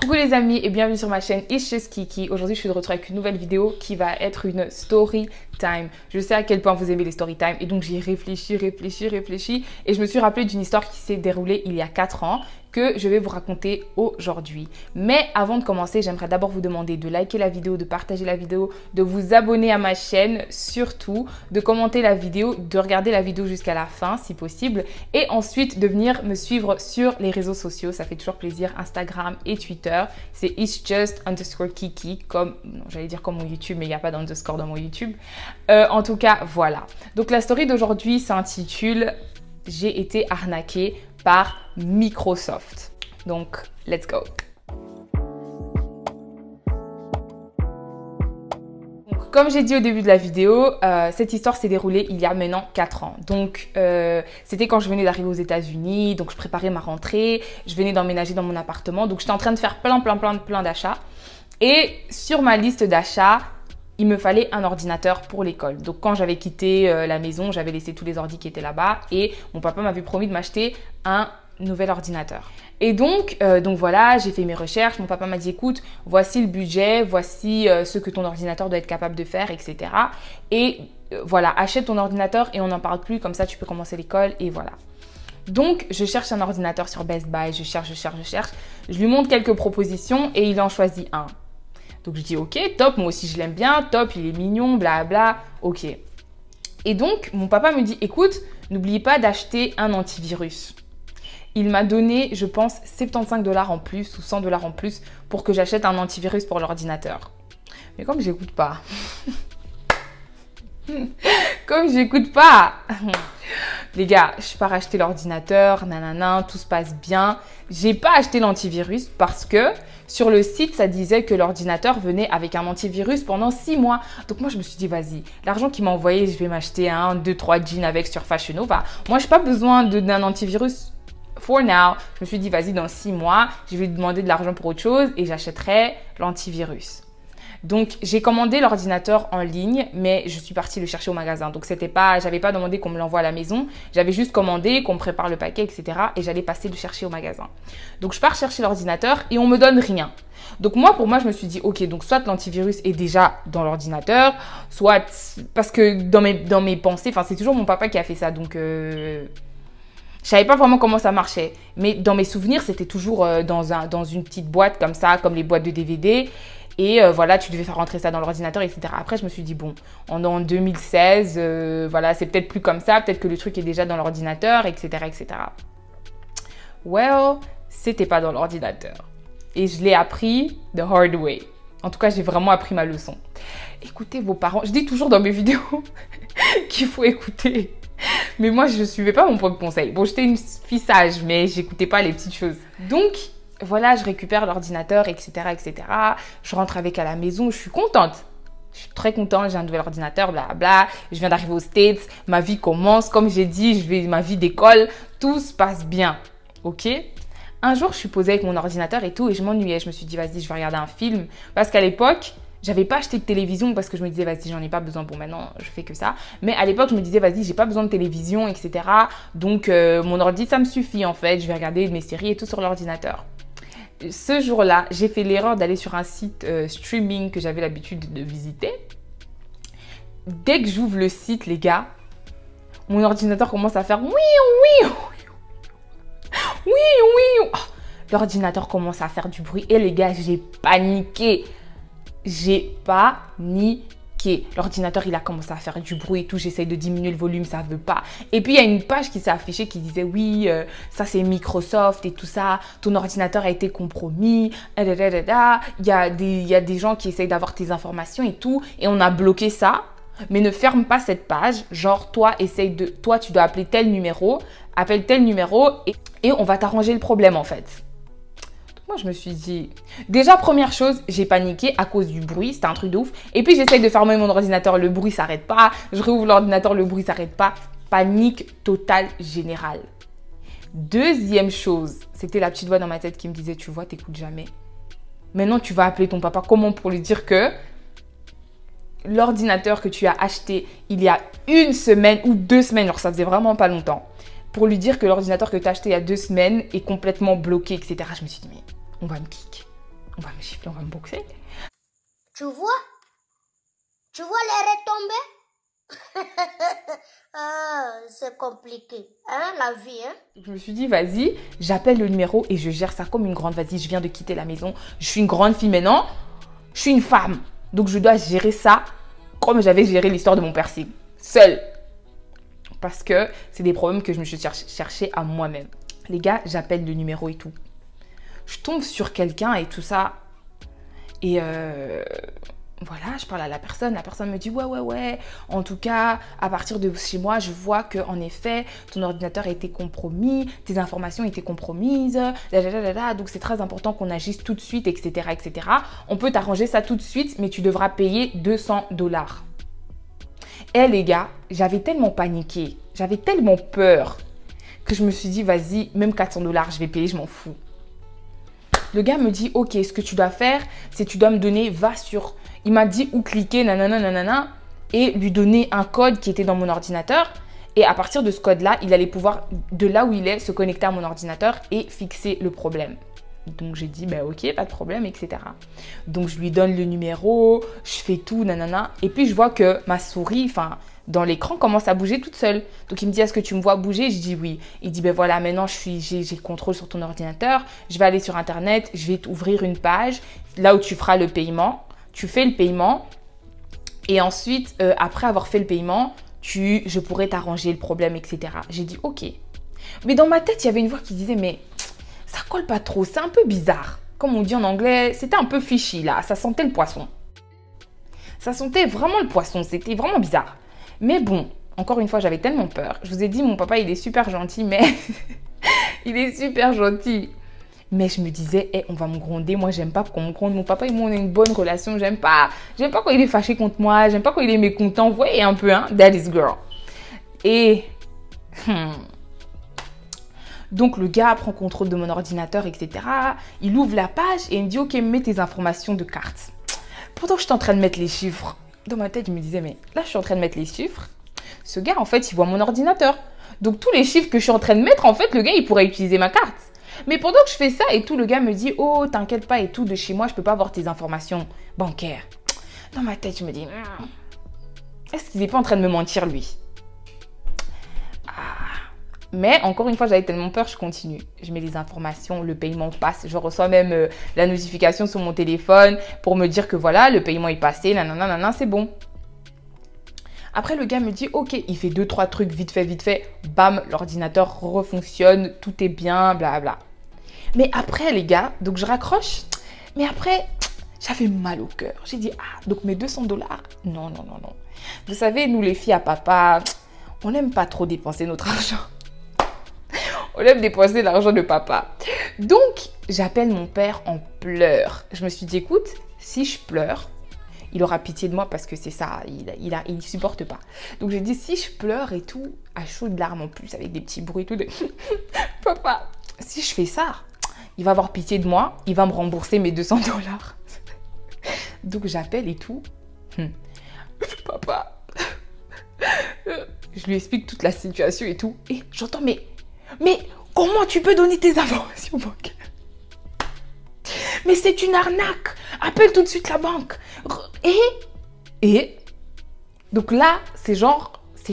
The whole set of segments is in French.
Coucou les amis et bienvenue sur ma chaîne It's Just Kiki. Aujourd'hui je suis de retour avec une nouvelle vidéo qui va être une story time. Je sais à quel point vous aimez les story time et donc j'ai réfléchi et je me suis rappelé d'une histoire qui s'est déroulée il y a 4 ans que je vais vous raconter aujourd'hui. Mais avant de commencer, j'aimerais d'abord vous demander de liker la vidéo, de partager la vidéo, de vous abonner à ma chaîne, surtout de commenter la vidéo, de regarder la vidéo jusqu'à la fin si possible et ensuite de venir me suivre sur les réseaux sociaux. Ça fait toujours plaisir, Instagram et Twitter. C'est It's Just _Kiki comme, j'allais dire comme mon YouTube mais il n'y a pas d'underscore dans mon YouTube. En tout cas, voilà. Donc la story d'aujourd'hui s'intitule « J'ai été arnaquée par Microsoft ». Donc, let's go. Donc, comme j'ai dit au début de la vidéo, cette histoire s'est déroulée il y a maintenant 4 ans. Donc, c'était quand je venais d'arriver aux États-Unis, donc je préparais ma rentrée, je venais d'emménager dans mon appartement, donc j'étais en train de faire plein d'achats. Et sur ma liste d'achats, il me fallait un ordinateur pour l'école. Donc quand j'avais quitté la maison, j'avais laissé tous les ordis qui étaient là-bas et mon papa m'avait promis de m'acheter un nouvel ordinateur. Et donc voilà, j'ai fait mes recherches. Mon papa m'a dit écoute, voici le budget, voici ce que ton ordinateur doit être capable de faire, etc. Et voilà, achète ton ordinateur et on n'en parle plus, comme ça tu peux commencer l'école et voilà. Donc, je cherche un ordinateur sur Best Buy, je cherche. Je lui montre quelques propositions et il en choisit un. Donc, je dis, ok, top, moi aussi je l'aime bien, top, il est mignon, blabla, ok. Et donc, mon papa me dit, écoute, n'oublie pas d'acheter un antivirus. Il m'a donné, je pense, 75 $ en plus ou 100 $ en plus pour que j'achète un antivirus pour l'ordinateur. Mais comme j'écoute pas, les gars, je pars acheter l'ordinateur, nanana, tout se passe bien. J'ai pas acheté l'antivirus parce que sur le site, ça disait que l'ordinateur venait avec un antivirus pendant 6 mois. Donc moi, je me suis dit, vas-y, l'argent qu'il m'a envoyé, je vais m'acheter 1, 2, 3 jeans avec sur Fashion Nova. Moi, je n'ai pas besoin d'un antivirus for now. Je me suis dit, vas-y, dans 6 mois, je vais lui demander de l'argent pour autre chose et j'achèterai l'antivirus. Donc, j'ai commandé l'ordinateur en ligne, mais je suis partie le chercher au magasin. Donc, j'avais pas demandé qu'on me l'envoie à la maison. J'avais juste commandé, qu'on me prépare le paquet, etc. Et j'allais passer le chercher au magasin. Donc, je pars chercher l'ordinateur et on me donne rien. Donc, pour moi, je me suis dit, ok, donc soit l'antivirus est déjà dans l'ordinateur, soit parce que dans mes pensées, enfin, c'est toujours mon papa qui a fait ça. Donc, je savais pas vraiment comment ça marchait. Mais dans mes souvenirs, c'était toujours dans une petite boîte comme ça, comme les boîtes de DVD. Et voilà, tu devais faire rentrer ça dans l'ordinateur, etc. Après, je me suis dit, bon, on est en 2016, voilà, c'est peut-être plus comme ça, peut-être que le truc est déjà dans l'ordinateur, etc., etc. Well, c'était pas dans l'ordinateur. Et je l'ai appris the hard way. En tout cas, j'ai vraiment appris ma leçon. Écoutez vos parents. Je dis toujours dans mes vidéos qu'il faut écouter. Mais moi, je ne suivais pas mon propre conseil. Bon, j'étais une fille sage, mais j'écoutais pas les petites choses. Donc, voilà, je récupère l'ordinateur, etc., etc. Je rentre avec à la maison, je suis contente. Je suis très contente, j'ai un nouvel ordinateur, blablabla. Je viens d'arriver aux States, ma vie commence. Comme j'ai dit, ma vie d'école, tout se passe bien. Ok? Un jour, je suis posée avec mon ordinateur et tout et je m'ennuyais. Je me suis dit, vas-y, je vais regarder un film. Parce qu'à l'époque, j'avais pas acheté de télévision parce que je me disais, vas-y, j'en ai pas besoin. Bon, maintenant, je fais que ça. Mais à l'époque, je me disais, vas-y, j'ai pas besoin de télévision, etc. Donc, mon ordi, ça me suffit en fait. Je vais regarder mes séries et tout sur l'ordinateur. Ce jour-là, j'ai fait l'erreur d'aller sur un site streaming que j'avais l'habitude de visiter. Dès que j'ouvre le site, les gars, mon ordinateur commence à faire oui. Oh, l'ordinateur commence à faire du bruit. Et les gars, j'ai paniqué. L'ordinateur, il a commencé à faire du bruit et tout. J'essaye de diminuer le volume, ça ne veut pas. Et puis, il y a une page qui s'est affichée qui disait, oui, ça c'est Microsoft et tout ça. Ton ordinateur a été compromis. Il y a des gens qui essayent d'avoir tes informations et tout. Et on a bloqué ça. Mais ne ferme pas cette page. Genre, toi, tu dois appeler tel numéro. Appelle tel numéro et on va t'arranger le problème en fait. Moi, je me suis dit... Déjà, première chose, j'ai paniqué à cause du bruit. C'était un truc de ouf. Et puis, j'essaye de fermer mon ordinateur. Le bruit s'arrête pas. Je réouvre l'ordinateur. Le bruit s'arrête pas. Panique totale générale. Deuxième chose, c'était la petite voix dans ma tête qui me disait, tu vois, t'écoutes jamais. Maintenant, tu vas appeler ton papa. Comment pour lui dire que l'ordinateur que tu as acheté il y a 1 semaine ou 2 semaines, genre ça faisait vraiment pas longtemps, pour lui dire que l'ordinateur que tu as acheté il y a 2 semaines est complètement bloqué, etc. Je me suis dit, mais on va me kick. On va me gifler, on va me boxer. Tu vois les retombées? Ah, c'est compliqué, hein, la vie, hein? Je me suis dit, vas-y, j'appelle le numéro et je gère ça comme une grande. Vas-y, je viens de quitter la maison. Je suis une grande fille maintenant. Je suis une femme. Donc, je dois gérer ça comme j'avais géré l'histoire de mon piercing. Seule. Parce que c'est des problèmes que je me suis cherché à moi-même. Les gars, j'appelle le numéro et tout. Je tombe sur quelqu'un et tout ça. Et voilà, je parle à la personne me dit ouais, en tout cas, à partir de chez moi, je vois que en effet, ton ordinateur a été compromis, tes informations étaient compromises, donc c'est très important qu'on agisse tout de suite, etc., etc. On peut t'arranger ça tout de suite, mais tu devras payer 200$. Et les gars, j'avais tellement paniqué, j'avais tellement peur que je me suis dit, vas-y, même 400$, je vais payer, je m'en fous. Le gars me dit, ok, ce que tu dois faire, c'est tu dois me donner, va sur... Il m'a dit où cliquer, nanana, et lui donner un code qui était dans mon ordinateur. Et à partir de ce code-là, il allait pouvoir, de là où il est, se connecter à mon ordinateur et fixer le problème. Donc j'ai dit, ben ok, pas de problème, etc. Donc je lui donne le numéro, je fais tout, nanana. Et puis je vois que ma souris, enfin... dans l'écran, commence à bouger toute seule. Donc, il me dit, est-ce que tu me vois bouger? Je dis oui. Il dit, ben voilà, maintenant, j'ai contrôle sur ton ordinateur. Je vais aller sur Internet. Je vais t'ouvrir une page là où tu feras le paiement. Tu fais le paiement. Et ensuite, après avoir fait le paiement, je pourrai t'arranger le problème, etc. J'ai dit, ok. Mais dans ma tête, il y avait une voix qui disait, mais ça colle pas trop. C'est un peu bizarre. Comme on dit en anglais, c'était un peu fishy, là. Ça sentait le poisson. Ça sentait vraiment le poisson. C'était vraiment bizarre. Mais bon, encore une fois, j'avais tellement peur. Je vous ai dit, mon papa, il est super gentil, mais il est super gentil. Mais je me disais, on va me gronder. Moi, j'aime pas qu'on me gronde. Mon papa et moi, on a une bonne relation. J'aime pas quand il est fâché contre moi. J'aime pas quand il est mécontent. Vous voyez un peu, hein? Daddy's girl. Et... Donc, le gars prend contrôle de mon ordinateur, etc. Il ouvre la page et il me dit, ok, mets tes informations de carte. Pourtant, je suis en train de mettre les chiffres. Dans ma tête, je me disais, mais là, je suis en train de mettre les chiffres. Ce gars, en fait, il voit mon ordinateur. Donc, tous les chiffres que je suis en train de mettre, en fait, le gars, il pourrait utiliser ma carte. Mais pendant que je fais ça et tout, le gars me dit, oh, t'inquiète pas et tout, de chez moi, je peux pas avoir tes informations bancaires. Dans ma tête, je me dis, est-ce qu'il n'est pas en train de me mentir, lui? Mais encore une fois, j'avais tellement peur, je continue. Je mets les informations, le paiement passe. Je reçois même la notification sur mon téléphone pour me dire que voilà, le paiement est passé, nanana, c'est bon. Après, le gars me dit, ok, il fait 2-3 trucs vite fait. Bam, l'ordinateur refonctionne, tout est bien, blabla. Mais après, les gars, donc je raccroche. Mais après, j'avais mal au cœur. J'ai dit, donc mes 200$, non. Vous savez, nous les filles à papa, on n'aime pas trop dépenser notre argent. On aime dépenser l'argent de papa. Donc, j'appelle mon père en pleurs. Je me suis dit, écoute, si je pleure, il aura pitié de moi parce que c'est ça, il supporte pas. Donc, j'ai dit, si je pleure et tout, à chaudes larmes en plus, avec des petits bruits et tout, de papa, si je fais ça, il va avoir pitié de moi, il va me rembourser mes 200$. Donc, j'appelle et tout. Papa, je lui explique toute la situation et tout. Et j'entends, mais comment tu peux donner tes informations bancaires? Mais c'est une arnaque. Appelle tout de suite la banque. Et donc là, c'est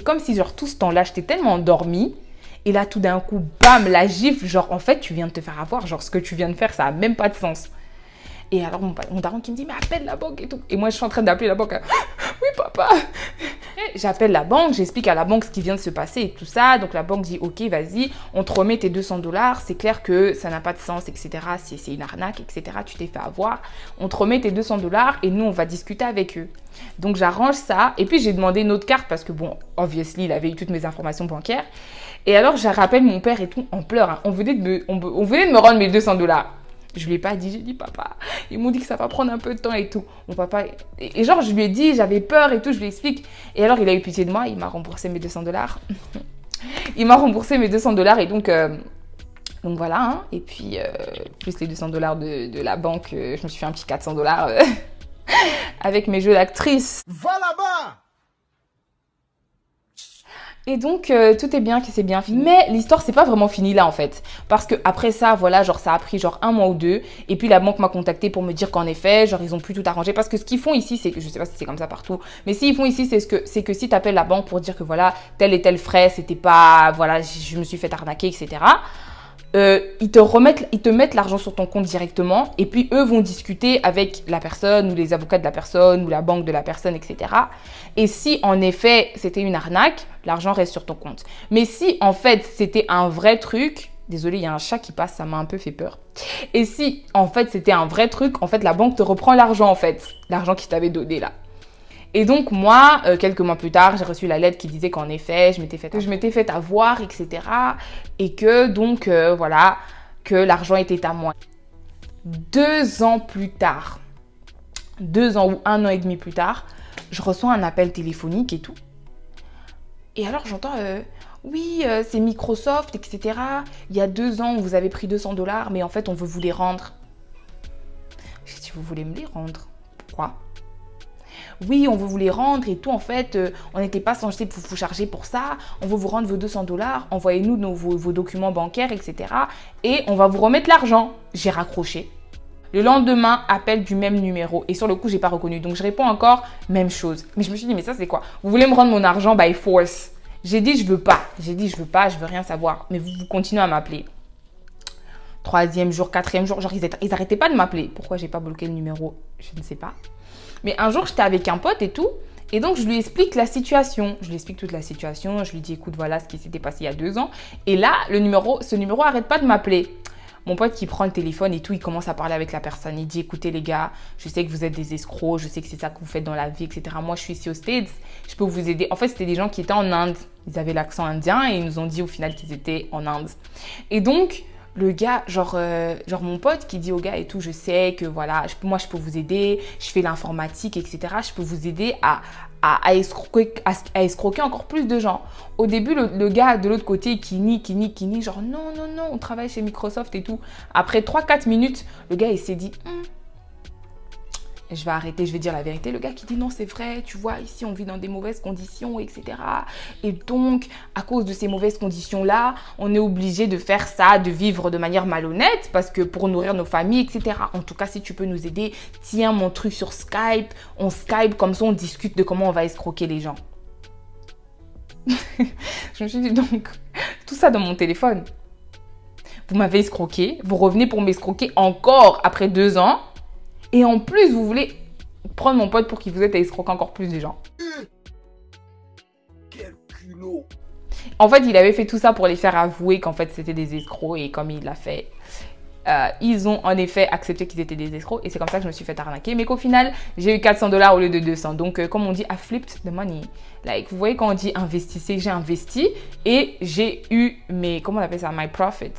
comme si tout ce temps-là, j'étais tellement endormie. Et là, tout d'un coup, bam, la gifle. Genre, en fait, tu viens de te faire avoir. Genre, ce que tu viens de faire, ça n'a même pas de sens. Et alors, mon daron qui me dit, mais appelle la banque et tout. Et moi, je suis en train d'appeler la banque. Oui, papa. J'appelle la banque, j'explique à la banque ce qui vient de se passer et tout ça. Donc, la banque dit, ok, vas-y, on te remet tes 200$. C'est clair que ça n'a pas de sens, etc. C'est une arnaque, etc. Tu t'es fait avoir. On te remet tes 200$ et nous, on va discuter avec eux. Donc, j'arrange ça. Et puis, j'ai demandé une autre carte parce que, bon, obviously, il avait eu toutes mes informations bancaires. Et alors, je rappelle mon père et tout en pleurs. Hein. On venait de me rendre mes 200$. Je ne lui ai pas dit, j'ai dit, papa, ils m'ont dit que ça va prendre un peu de temps et tout. Mon papa, et genre, je lui ai dit, j'avais peur et tout, je lui explique. Et alors, il a eu pitié de moi, il m'a remboursé mes 200$. Il m'a remboursé mes 200$ et donc voilà. Hein. Et puis, plus les 200$ de la banque, je me suis fait un petit 400$ avec mes jeux d'actrice. Va là-bas! Et donc, tout est bien qui s'est bien fini. Mais l'histoire, c'est pas vraiment fini là, en fait. Parce que après ça, voilà, genre, ça a pris genre 1 mois ou 2. Et puis, la banque m'a contacté pour me dire qu'en effet, genre, ils ont pu tout arranger. Parce que ce qu'ils font ici, c'est que, je sais pas si c'est comme ça partout, mais s'ils font ici, c'est que si tu appelles la banque pour dire que voilà, tel et tel frais, c'était pas, voilà, je me suis fait arnaquer, etc. Ils te mettent l'argent sur ton compte directement et puis eux vont discuter avec la personne ou les avocats de la personne ou la banque de la personne, etc. Et si en effet c'était une arnaque, l'argent reste sur ton compte. Mais si en fait c'était un vrai truc, désolé, il y a un chat qui passe, ça m'a un peu fait peur. Et si en fait c'était un vrai truc, en fait la banque te reprend l'argent en fait, l'argent qu'ils t'avaient donné là. Et donc, moi, quelques mois plus tard, j'ai reçu la lettre qui disait qu'en effet, je m'étais fait avoir, etc. Et que donc, voilà, que l'argent était à moi. 2 ans plus tard, 2 ans ou 1 an et demi plus tard, je reçois un appel téléphonique et tout. Et alors, j'entends, oui, c'est Microsoft, etc. Il y a 2 ans, vous avez pris 200 $, mais en fait, on veut vous les rendre. J'ai dit, vous voulez me les rendre? Pourquoi? Oui, on veut vous les rendre et tout. En fait, on n'était pas censé vous charger pour ça. On veut vous rendre vos 200 $. Envoyez-nous vos documents bancaires, etc. Et on va vous remettre l'argent. J'ai raccroché. Le lendemain, appel du même numéro. Et sur le coup, j'ai pas reconnu. Donc, je réponds encore, même chose. Mais je me suis dit, mais ça, c'est quoi? Vous voulez me rendre mon argent by force? J'ai dit, je veux pas. J'ai dit, je veux pas, je veux rien savoir. Mais vous continuez à m'appeler. 3e jour, 4e jour, genre, ils arrêtaient pas de m'appeler. Pourquoi j'ai pas bloqué le numéro? Je ne sais pas. Mais un jour, j'étais avec un pote et tout. Et donc, je lui explique la situation. Je lui explique toute la situation. Je lui dis, écoute, voilà ce qui s'était passé il y a 2 ans. Et là, ce numéro arrête pas de m'appeler. Mon pote qui prend le téléphone et tout, il commence à parler avec la personne. Il dit, écoutez les gars, je sais que vous êtes des escrocs. Je sais que c'est ça que vous faites dans la vie, etc. Moi, je suis ici aux States. Je peux vous aider. En fait, c'était des gens qui étaient en Inde. Ils avaient l'accent indien et ils nous ont dit au final qu'ils étaient en Inde. Et donc, le gars, genre mon pote qui dit au gars et tout, je sais que voilà, moi je peux vous aider, je fais l'informatique, etc. Je peux vous aider à escroquer encore plus de gens. Au début, le gars de l'autre côté qui nie, genre non, on travaille chez Microsoft et tout. Après 3-4 minutes, le gars il s'est dit, je vais arrêter, je vais dire la vérité. Le gars qui dit non, c'est vrai, tu vois, ici on vit dans des mauvaises conditions, etc. Et donc, à cause de ces mauvaises conditions-là, on est obligé de faire ça, de vivre de manière malhonnête, parce que pour nourrir nos familles, etc. En tout cas, si tu peux nous aider, tiens mon truc sur Skype, on Skype, comme ça on discute de comment on va escroquer les gens. Je me suis dit donc, tout ça dans mon téléphone. Vous m'avez escroqué, vous revenez pour m'escroquer encore après 2 ans. Et en plus, vous voulez prendre mon pote pour qu'il vous aide à escroquer encore plus de gens. Quel culot! En fait, il avait fait tout ça pour les faire avouer qu'en fait, c'était des escrocs. Et comme il l'a fait, ils ont en effet accepté qu'ils étaient des escrocs. Et c'est comme ça que je me suis fait arnaquer. Mais qu'au final, j'ai eu 400 $ au lieu de 200. Donc, comme on dit, I flipped the money. Like, vous voyez, quand on dit investissez, j'ai investi. Et j'ai eu mes, comment on appelle ça? My profits.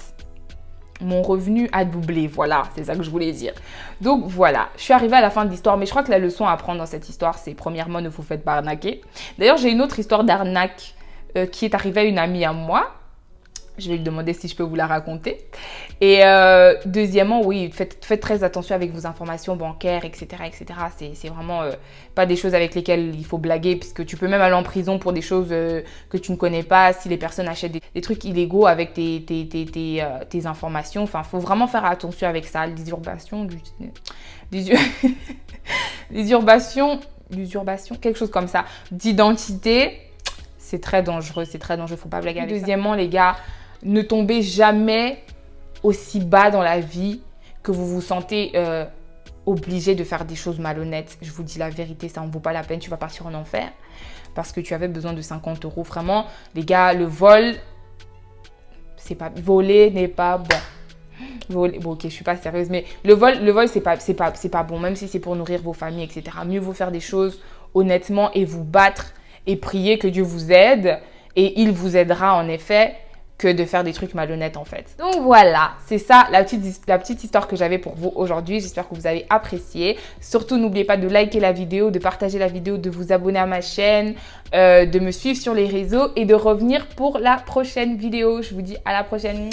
Mon revenu a doublé, voilà, c'est ça que je voulais dire. Donc voilà, je suis arrivée à la fin de l'histoire, mais je crois que la leçon à apprendre dans cette histoire, c'est premièrement, ne vous faites pas arnaquer. D'ailleurs, j'ai une autre histoire d'arnaque qui est arrivée à une amie à moi. Je vais lui demander si je peux vous la raconter. Et deuxièmement, oui, faites très attention avec vos informations bancaires, etc. etc. C'est vraiment pas des choses avec lesquelles il faut blaguer, puisque tu peux même aller en prison pour des choses que tu ne connais pas, si les personnes achètent des trucs illégaux avec tes informations. Enfin, il faut vraiment faire attention avec ça. L'usurpation, quelque chose comme ça, d'identité, c'est très dangereux, faut pas blaguer avec ça. Deuxièmement, les gars, ne tombez jamais aussi bas dans la vie que vous vous sentez obligé de faire des choses malhonnêtes. Je vous dis la vérité, ça en vaut pas la peine. Tu vas partir en enfer parce que tu avais besoin de 50 €. Vraiment, les gars, le vol, voler n'est pas bon. Voler, bon, ok, je suis pas sérieuse, mais le vol, c'est pas bon, même si c'est pour nourrir vos familles, etc. Mieux vaut faire des choses honnêtement et vous battre et prier que Dieu vous aide et il vous aidera en effet, que de faire des trucs malhonnêtes en fait. Donc voilà, c'est ça la petite histoire que j'avais pour vous aujourd'hui. J'espère que vous avez apprécié. Surtout, n'oubliez pas de liker la vidéo, de partager la vidéo, de vous abonner à ma chaîne, de me suivre sur les réseaux et de revenir pour la prochaine vidéo. Je vous dis à la prochaine.